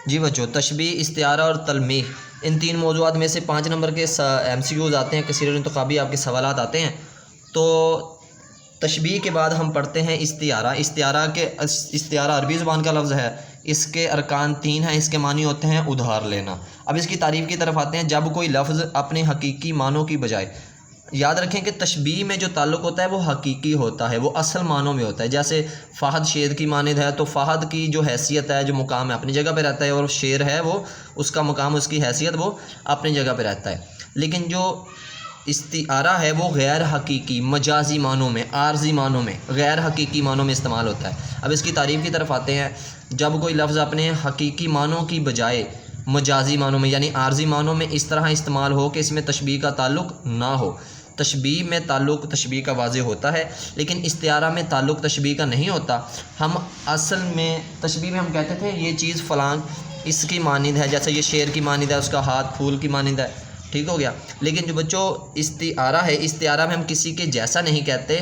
جی بچوں، تشبیہ، استعارہ اور تلمیح، ان تین موضوعات میں سے 5 نمبر کے MCQs آتے ہیں، کثیر الانتخابی آپ کے سوالات آتے ہیں۔ تو تشبیہ کے بعد ہم پڑھتے ہیں استعارہ۔ استعارہ عربی زبان کا لفظ ہے، اس کے ارکان 3 ہیں، اس کے معنی ہوتے ہیں ادھار لینا۔ اب اس کی تعریف کی طرف آتے ہیں۔ جب کوئی لفظ اپنے حقیقی معنوں کی بجائے، یاد رکھیں کہ تشبیہ میں جو تعلق ہوتا ہے وہ حقیقی ہوتا ہے، وہ اصل معنوں میں ہوتا ہے۔ جیسے فہد شیر کی مانند ہے، تو فہد کی جو حیثیت ہے، جو مقام ہے، اپنی جگہ پہ رہتا ہے، اور شیر ہے وہ اس کا مقام، اس کی حیثیت وہ اپنی جگہ پہ رہتا ہے۔ لیکن جو استعارہ ہے وہ غیر حقیقی، مجازی معنوں میں، عارضی معنوں میں، غیر حقیقی معنوں میں استعمال ہوتا ہے۔ اب اس کی تعریف کی طرف آتے ہیں۔ جب کوئی لفظ اپنے حقیقی معنوں کی بجائے مجازی معنوں میں یعنی عارضی معنوں میں اس طرح استعمال ہو کہ اس میں تشبیہ کا تعلق نہ ہو۔ تشبیہ میں تعلق تشبیہ کا واضح ہوتا ہے، لیکن استعارہ میں تعلق تشبیہ کا نہیں ہوتا۔ ہم اصل میں تشبیہ میں ہم کہتے تھے یہ چیز فلاں اس کی مانند ہے، جیسے یہ شیر کی مانند ہے، اس کا ہاتھ پھول کی مانند ہے، ٹھیک ہو گیا۔ لیکن جو بچوں استعارہ ہے، استعارہ میں ہم کسی کے جیسا نہیں کہتے،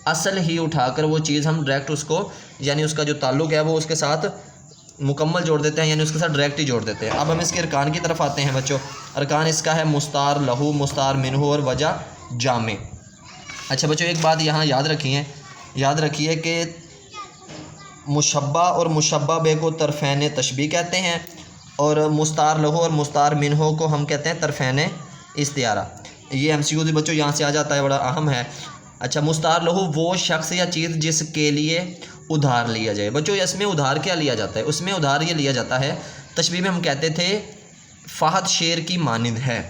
اصل ہی اٹھا کر وہ چیز ہم ڈائریکٹ اس کو، یعنی اس کا جو تعلق ہے وہ اس کے ساتھ مکمل جوڑ دیتے ہیں، یعنی اس کے ساتھ ڈائریکٹ ہی جوڑ دیتے ہیں۔ اب ہم اس کے ارکان کی طرف آتے ہیں بچوں۔ ارکان اس کا ہے مستعار لہو، مستعار منہ اور وجہ جامع۔ اچھا بچوں، ایک بات یہاں یاد رکھیے کہ مشبہ اور مشبہ بے کو طرفین تشبیہ کہتے ہیں، اور مستعار لہو اور مستعار منہ کو ہم کہتے ہیں طرفین استعارہ۔ یہ MCQ بچوں یہاں سے آ جاتا ہے، بڑا اہم ہے۔ اچھا، مستعار لہو وہ شخص یا چیز جس کے لیے ادھار لیا جائے۔ بچوں اس میں ادھار کیا لیا جاتا ہے؟ اس میں ادھار یہ لیا جاتا ہے، تشبیہ میں ہم کہتے تھے فہد شیر کی مانند ہے،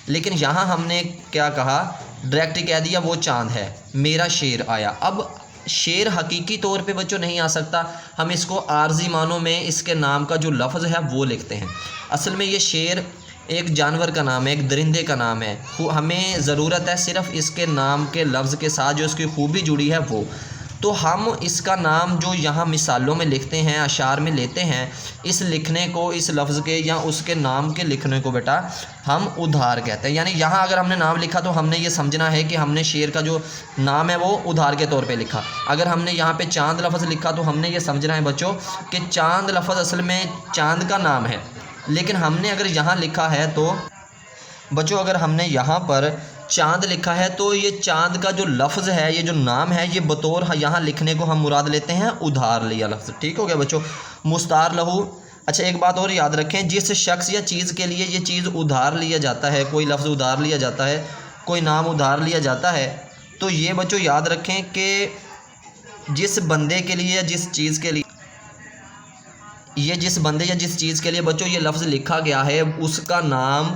لیکن یہاں ہم نے کیا کہا؟ ڈائریکٹ کہہ دیا وہ چاند ہے، میرا شیر آیا۔ اب شیر حقیقی طور پہ بچوں نہیں آ سکتا، ہم اس کو عارضی معنوں میں اس کے نام کا جو لفظ ہے وہ لکھتے ہیں۔ اصل میں یہ شیر ایک جانور کا نام ہے، ایک درندے کا نام ہے۔ ہمیں ضرورت ہے صرف اس کے نام کے لفظ کے ساتھ جو اس کی خوبی جڑی ہے وہ، تو ہم اس کا نام جو یہاں مثالوں میں لکھتے ہیں، اشعار میں لیتے ہیں، اس لکھنے کو، اس لفظ کے یا اس کے نام کے لکھنے کو بیٹا ہم ادھار کہتے ہیں۔ یعنی یہاں اگر ہم نے نام لکھا تو ہم نے یہ سمجھنا ہے کہ ہم نے شیر کا جو نام ہے وہ ادھار کے طور پہ لکھا۔ اگر ہم نے یہاں پہ چاند لفظ لکھا تو ہم نے یہ سمجھنا ہے بچوں کہ چاند لفظ اصل میں چاند کا نام ہے، لیکن ہم نے اگر یہاں لکھا ہے تو بچوں، اگر ہم نے یہاں پر چاند لکھا ہے تو یہ چاند کا جو لفظ ہے، یہ جو نام ہے، یہ بطور یہاں لکھنے کو ہم مراد لیتے ہیں ادھار لیا لفظ، ٹھیک ہو گیا بچوں۔ مستعار لہو۔ اچھا ایک بات اور یاد رکھیں، جس شخص یا چیز کے لیے یہ چیز ادھار لیا جاتا ہے، کوئی لفظ ادھار لیا جاتا ہے، کوئی نام ادھار لیا جاتا ہے، تو یہ بچوں یاد رکھیں کہ جس بندے کے لیے، جس چیز کے لیے بچوں یہ لفظ لکھا گیا ہے، اس کا نام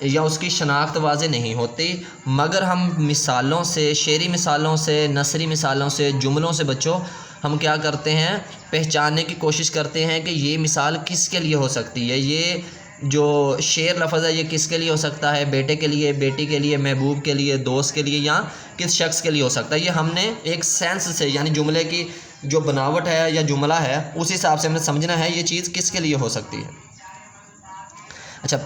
یا اس کی شناخت واضح نہیں ہوتی، مگر ہم مثالوں سے، شعری مثالوں سے، نثری مثالوں سے، جملوں سے بچوں ہم کیا کرتے ہیں؟ پہچاننے کی کوشش کرتے ہیں کہ یہ مثال کس کے لیے ہو سکتی ہے، یہ جو شعر لفظ ہے یہ کس کے لیے ہو سکتا ہے، بیٹے کے لیے، بیٹی کے لیے، محبوب کے لیے، دوست کے لیے، یا کس شخص کے لیے ہو سکتا ہے۔ یہ ہم نے ایک سینس سے، یعنی جملے کی جو بناوٹ ہے یا جملہ ہے اس حساب سے ہم نے سمجھنا ہے یہ چیز کس کے لیے ہو سکتی ہے۔ اچھا،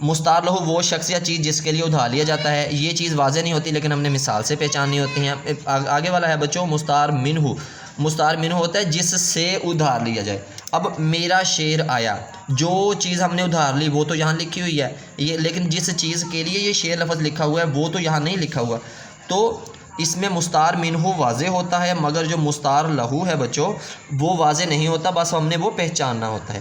مستعار لہو وہ شخص یا چیز جس کے لیے ادھار لیا جاتا ہے، یہ چیز واضح نہیں ہوتی لیکن ہم نے مثال سے پہچاننی ہوتی ہیں۔ آگے والا ہے بچوں مستعار منہ۔ مستعار منہ ہوتا ہے جس سے ادھار لیا جائے۔ اب میرا شیر آیا، جو چیز ہم نے ادھار لی وہ تو یہاں لکھی ہوئی ہے، یہ لیکن جس چیز کے لیے یہ شیر لفظ لکھا ہوا ہے وہ تو یہاں نہیں لکھا ہوا، تو اس میں مستعار منہ واضح ہوتا ہے، مگر جو مستعار لہو ہے بچوں وہ واضح نہیں ہوتا، بس ہم نے وہ پہچاننا ہوتا ہے۔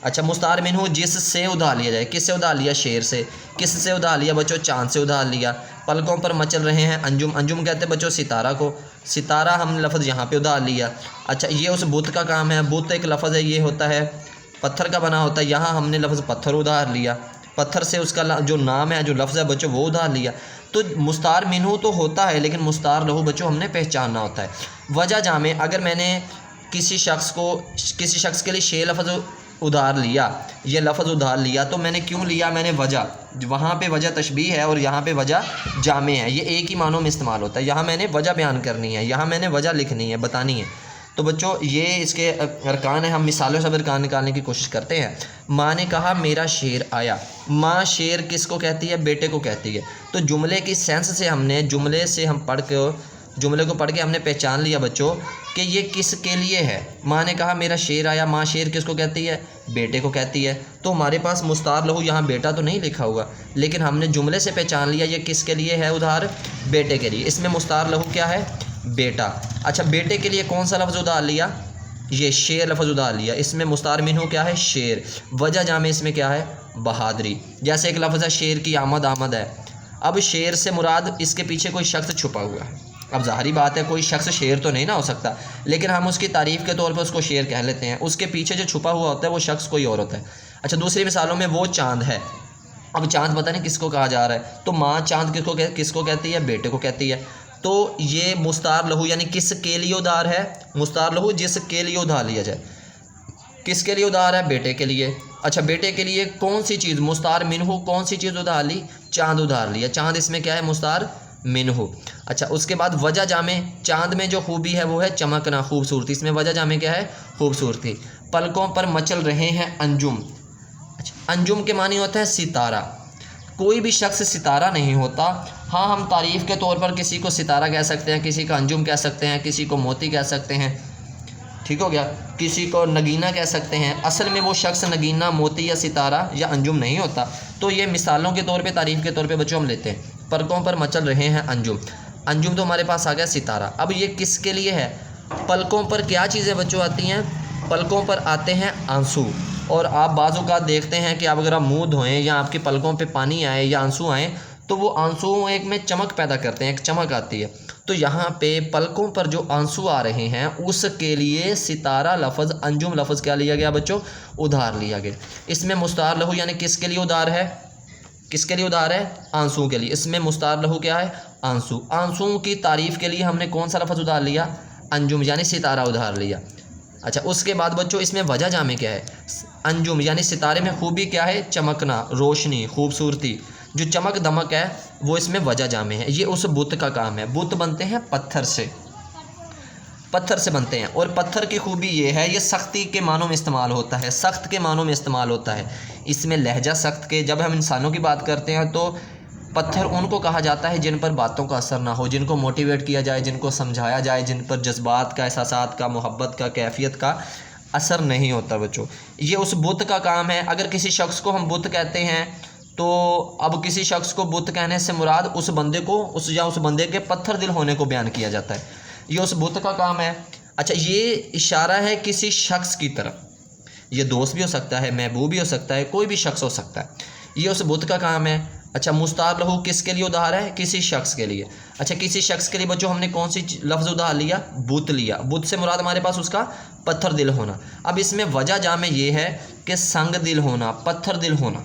اچھا، مستعار منہ جس سے ادھار لیا جائے، کس سے ادھار لیا؟ شیر سے۔ کس سے ادھار لیا بچوں؟ چاند سے ادھار لیا۔ پلکوں پر مچل رہے ہیں انجم، انجم کہتے ہیں بچوں ستارہ کو، ستارہ ہم لفظ یہاں پہ ادھار لیا۔ اچھا، یہ اس بت کا کام ہے، بت ایک لفظ ہے، یہ ہوتا ہے پتھر کا بنا ہوتا ہے، یہاں ہم نے لفظ پتھر ادھار لیا، پتھر سے اس کا جو نام ہے، جو لفظ ہے بچوں وہ ادھار لیا۔ تو مستعار منہ تو ہوتا ہے لیکن مستعار لہو بچوں ہم نے پہچاننا ہوتا ہے۔ وجہ جامع، اگر میں نے کسی شخص کے لیے شے لفظ ادھار لیا، یہ لفظ ادھار لیا، تو میں نے کیوں لیا؟ میں نے وجہ، وہاں پہ وجہ تشبیہ ہے اور یہاں پہ وجہ جامع ہے، یہ ایک ہی معنوں میں استعمال ہوتا ہے۔ یہاں میں نے وجہ بیان کرنی ہے، یہاں میں نے وجہ لکھنی ہے، بتانی ہے۔ تو بچوں یہ اس کے ارکان ہیں، ہم مثالوں سے ارکان نکالنے کی کوشش کرتے ہیں۔ ماں نے کہا میرا شیر آیا۔ ماں شیر کس کو کہتی ہے؟ بیٹے کو کہتی ہے۔ تو جملے کی سینس سے ہم نے جملے کو پڑھ کے ہم نے پہچان لیا بچوں کہ یہ کس کے لیے ہے. ماں نے کہا میرا شیر آیا. ماں شیر کس کو کہتی ہے؟ بیٹے کو کہتی ہے. تو ہمارے پاس مستعار لہو یہاں بیٹا تو نہیں لکھا ہوا، لیکن ہم نے جملے سے پہچان لیا یہ کس کے لیے ہے ادھار؟ بیٹے کے لیے. اس میں مستعار لہو کیا ہے؟ بیٹا. اچھا بیٹے کے لیے کون سا لفظ ادھار لیا؟ یہ شیر لفظ ادھار لیا. اس میں مستعار منہ کیا ہے؟ شیر. وجہ جامع اس میں کیا ہے؟ بہادری. جیسے ایک لفظ ہے شیر کی آمد آمد ہے. اب شیر سے مراد اس کے پیچھے کوئی شخص چھپا ہوا ہے. اب ظاہری بات ہے کوئی شخص شیر تو نہیں نہ ہو سکتا، لیکن ہم اس کی تعریف کے طور پر اس کو شیر کہہ لیتے ہیں. اس کے پیچھے جو چھپا ہوا ہوتا ہے وہ شخص کوئی اور ہوتا ہے. اچھا دوسری مثالوں میں وہ چاند ہے. اب چاند پتہ نہیں کس کو کہا جا رہا ہے، تو ماں چاند کس کو کہتی ہے؟ بیٹے کو کہتی ہے. تو یہ مستعار لہو یعنی کس کے لیے ادھار ہے؟ مستعار لہو جس کے لیے ادھار لیا جائے. کس کے لیے ادھار ہے؟ بیٹے کے لیے. اچھا بیٹے کے لیے کون سی چیز مستعار منہ کون سی چیز ادھار لی؟ چاند ادھار لیا. چاند اس میں کیا ہے؟ مستعار منہ. اچھا اس کے بعد وجہ جامع. چاند میں جو خوبی ہے وہ ہے چمکنا، خوبصورتی. اس میں وجہ جامع کیا ہے؟ خوبصورتی. پلکوں پر مچل رہے ہیں انجم. اچھا انجم کے معنی ہوتا ہے ستارہ. کوئی بھی شخص ستارہ نہیں ہوتا. ہاں ہم تعریف کے طور پر کسی کو ستارہ کہہ سکتے ہیں، کسی کا انجم کہہ سکتے ہیں، کسی کو موتی کہہ سکتے ہیں، ٹھیک ہو گیا، کسی کو نگینہ کہہ سکتے ہیں. اصل میں وہ شخص نگینہ، موتی یا ستارہ یا انجم نہیں ہوتا. تو یہ مثالوں کے طور پہ تعریف کے طور پہ بچوں ہم لیتے ہیں. پلکوں پر مچل رہے ہیں انجم. انجم تو ہمارے پاس آ گیا ستارہ. اب یہ کس کے لیے ہے؟ پلکوں پر کیا چیزیں بچوں آتی ہیں؟ پلکوں پر آتے ہیں آنسو. اور آپ بعض اوقات دیکھتے ہیں کہ آپ اگر آپ منہ دھوئیں یا آپ کی پلکوں پہ پانی آئے یا آنسو آئیں تو وہ آنسو ایک میں چمک پیدا کرتے ہیں، ایک چمک آتی ہے. تو یہاں پہ پلکوں پر جو آنسو آ رہے ہیں اس کے لیے ستارہ لفظ، انجم لفظ کیا لیا گیا بچوں؟ ادھار لیا گیا. اس میں مستعار لہو یعنی کس کے لیے ادھار ہے؟ کس کے لیے ادھار ہے؟ آنسو کے لیے. اس میں مستعار لہو کیا ہے؟ آنسو. آنسو کی تعریف کے لیے ہم نے کون سا لفظ ادھار لیا؟ انجم یعنی ستارہ ادھار لیا. اچھا اس کے بعد بچوں اس میں وجہ جامع کیا ہے؟ انجم یعنی ستارے میں خوبی کیا ہے؟ چمکنا، روشنی، خوبصورتی. جو چمک دمک ہے وہ اس میں وجہ جامع ہے. یہ اس بت کا کام ہے. بت بنتے ہیں پتھر سے، پتھر سے بنتے ہیں. اور پتھر کی خوبی یہ ہے یہ سختی کے معنوں میں استعمال ہوتا ہے، سخت کے معنوں میں استعمال ہوتا ہے. اس میں لہجہ سخت کے. جب ہم انسانوں کی بات کرتے ہیں تو پتھر ان کو کہا جاتا ہے جن پر باتوں کا اثر نہ ہو، جن کو موٹیویٹ کیا جائے، جن کو سمجھایا جائے، جن پر جذبات کا، احساسات کا، محبت کا، کیفیت کا اثر نہیں ہوتا بچوں. یہ اس بت کا کام ہے. اگر کسی شخص کو ہم بت کہتے ہیں تو اب کسی شخص کو بت کہنے سے مراد اس بندے کو اس بندے کے پتھر دل ہونے کو بیان کیا جاتا ہے. یہ اس بت کا کام ہے. اچھا یہ اشارہ ہے کسی شخص کی طرف. یہ دوست بھی ہو سکتا ہے، محبوب بھی ہو سکتا ہے، کوئی بھی شخص ہو سکتا ہے. یہ اس بت کا کام ہے. اچھا مستعار لہو کس کے لیے ادھار ہے؟ کسی شخص کے لیے. اچھا کسی شخص کے لیے بچوں ہم نے کون سی لفظ ادھار لیا؟ بت لیا. بت سے مراد ہمارے پاس اس کا پتھر دل ہونا. اب اس میں وجہ جامع یہ ہے کہ سنگ دل ہونا، پتھر دل ہونا.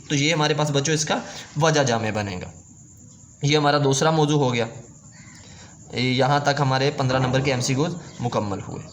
تو یہ ہمارے پاس بچوں اس کا وجہ جامع بنے گا. یہ ہمارا دوسرا موضوع ہو گیا. یہاں تک ہمارے 15 نمبر کے MCQs مکمل ہوئے.